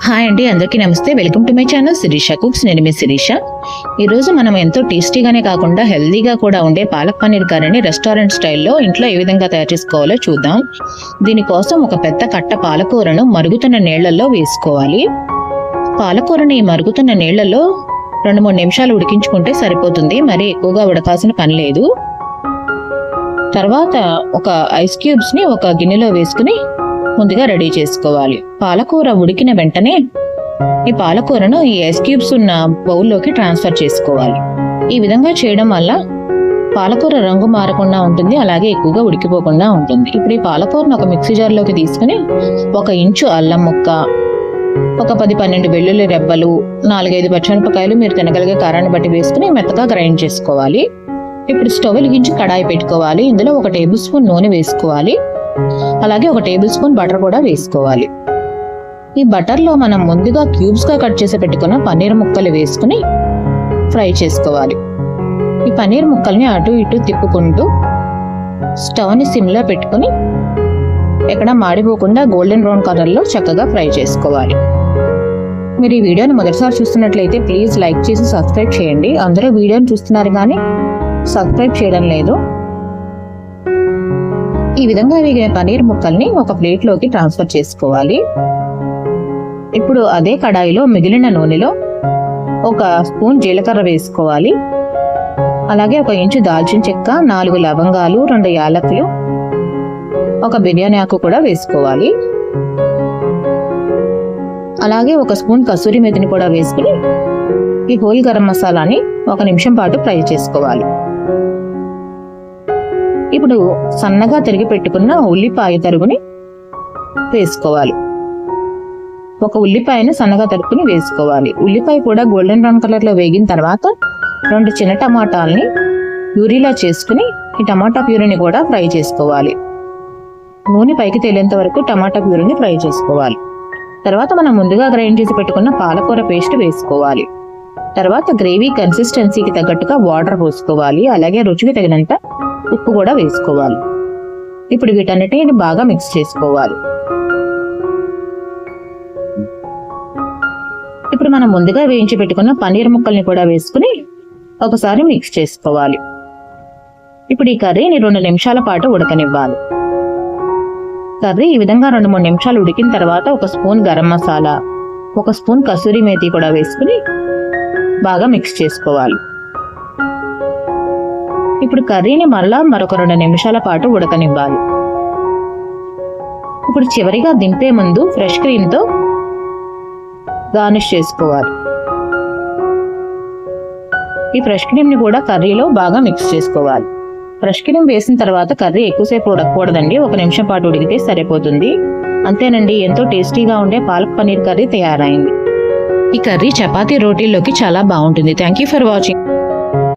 Hi అండి, అందరికీ నమస్తే. Welcome to my channel Shirisha cooks. నేను మీ శిరీష. ఈరోజు మనం ఎంతో టేస్టీగానే కాకుండా హెల్దీగా కూడా ఉండే పాలక్ పన్నీర్ కర్రీని రెస్టారెంట్ స్టైల్లో ఇంట్లో ఏ విధంగా తయారు చేసుకోవాలో చూద్దాం. దీనికోసం ఒక పెద్ద కట్ట పాలకూరను మరుగుతున్న నీళ్లలో వేసుకోవాలి. పాలకూరని మరుగుతున్న నీళ్లలో 2-3 నిమిషాలు ఉడికించుకుంటే సరిపోతుంది. మరి ఎక్కువగా ఉడకాల్సిన పని లేదు. తర్వాత ఒక ఐస్ క్యూబ్స్ ని ఒక గిన్నెలో వేసుకుని ముందుగా రెడీ చేసుకోవాలి. పాలకూర ఉడికిన వెంటనే ఈ పాలకూరను ఈ ఐస్ క్యూబ్స్ ఉన్న బౌల్లోకి ట్రాన్స్ఫర్ చేసుకోవాలి. ఈ విధంగా చేయడం వల్ల పాలకూర రంగు మారకుండా ఉంటుంది, అలాగే ఎక్కువగా ఉడికిపోకుండా ఉంటుంది. ఇప్పుడు ఈ పాలకూరను ఒక మిక్సీ జార్లోకి తీసుకుని 1 ఇంచు అల్లం ముక్క, ఒక 10-12 వెల్లుల్లి రెబ్బలు, 4-5 పచ్చిమిరపకాయలు మీరు తినగలిగే కారాన్ని బట్టి వేసుకుని మెత్తగా గ్రైండ్ చేసుకోవాలి. ఇప్పుడు స్టవ్ వెలిగించి కడాయి పెట్టుకోవాలి. ఇందులో 1 టేబుల్ స్పూన్ నూనె వేసుకోవాలి. అలాగే 1 టేబుల్ స్పూన్ బటర్ కూడా వేసుకోవాలి. ఈ బటర్లో మనం ముందుగా క్యూబ్స్ గా కట్ చేసి పెట్టుకున్న పన్నీర్ ముక్కలు వేసుకుని ఫ్రై చేసుకోవాలి. ఈ పన్నీర్ ముక్కల్ని అటు ఇటు తిప్పుకుంటూ స్టవ్ ని సిమ్ లో పెట్టుకుని ఎక్కడ మాడిపోకుండా గోల్డెన్ బ్రౌన్ కలర్ లో చక్కగా ఫ్రై చేసుకోవాలి. మీరు ఈ వీడియోని మొదటిసారి చూస్తున్నట్లయితే ప్లీజ్ లైక్ చేసి సబ్స్క్రైబ్ చేయండి. అందరూ వీడియోని చూస్తున్నారు కానీ సబ్స్క్రైబ్ చేయడం లేదు. ఈ విధంగా వేగిన పన్నీర్ ముక్కల్ని ఒక ప్లేట్లోకి ట్రాన్స్ఫర్ చేసుకోవాలి. ఇప్పుడు అదే కడాయిలో మిగిలిన నూనెలో 1 స్పూన్ జీలకర్ర వేసుకోవాలి. అలాగే 1 ఇంచు దాల్చిన చెక్క, 4 లవంగాలు, 2 యాలకులు, 1 బిర్యానీ ఆకు కూడా వేసుకోవాలి. అలాగే 1 స్పూన్ కసూరి మేతిని కూడా వేసుకుని ఈ హోల్ గరం మసాలాని 1 నిమిషం పాటు ఫ్రై చేసుకోవాలి. ఇప్పుడు సన్నగా తరిగి పెట్టుకున్న ఉల్లిపాయ తరుగుని వేసుకోవాలి. 1 ఉల్లిపాయను సన్నగా తరుపుని వేసుకోవాలి. ఉల్లిపాయ కూడా గోల్డెన్ బ్రౌన్ కలర్ లో వేగిన తర్వాత 2 చిన్న టమాటాలని ప్యూరీలా చేసుకుని ఈ టమాటా ప్యూరీని కూడా ఫ్రై చేసుకోవాలి. నూనె పైకి తేలేంత వరకు టమాటా ప్యూరీని ఫ్రై చేసుకోవాలి. తర్వాత మనం ముందుగా గ్రైండ్ చేసి పెట్టుకున్న పాలకూర పేస్ట్ వేసుకోవాలి. తర్వాత గ్రేవీ కన్సిస్టెన్సీకి తగ్గట్టుగా వాటర్ పోసుకోవాలి. అలాగే రుచికి తగినంత ఉప్పు కూడా వేసుకోవాలి. ఇప్పుడు వీటన్నిటిని బాగా మిక్స్ చేసుకోవాలి. ఇప్పుడు మనం ముందుగా వేయించి పెట్టుకున్న పన్నీర్ ముక్కల్ని కూడా వేసుకుని ఒకసారి మిక్స్ చేసుకోవాలి. ఇప్పుడు ఈ కర్రీని 2 నిమిషాల పాటు ఉడకనివ్వాలి. కర్రీ ఈ విధంగా 2-3 నిమిషాలు ఉడికిన తర్వాత 1 స్పూన్ గరం మసాలా, 1 స్పూన్ కసూరి మేతి కూడా వేసుకుని బాగా మిక్స్ చేసుకోవాలి. ఇప్పుడు కర్రీని మరొక 2 నిమిషాల పాటు ఉడకనివ్వాలి. ఇప్పుడు చివరిగా దింపే ముందు ఫ్రెష్ క్రీమ్ తో గార్నిష్ చేసుకోవాలి. ఈ ఫ్రెష్ క్రీమ్ ని కూడా కర్రీలో బాగా మిక్స్ చేసుకోవాలి. ఫ్రెష్ క్రీమ్ వేసిన తర్వాత కర్రీ ఎక్కువసేపు ఉడకకూడదండి, 1 నిమిషం పాటు ఉడికితే సరిపోతుంది. అంతేనండి, ఎంతో టేస్టీగా ఉండే పాలక్ పన్నీర్ కర్రీ తయారైంది. ఈ కర్రీ చపాతీ రోటీల్లోకి చాలా బాగుంటుంది. Thank you for watching.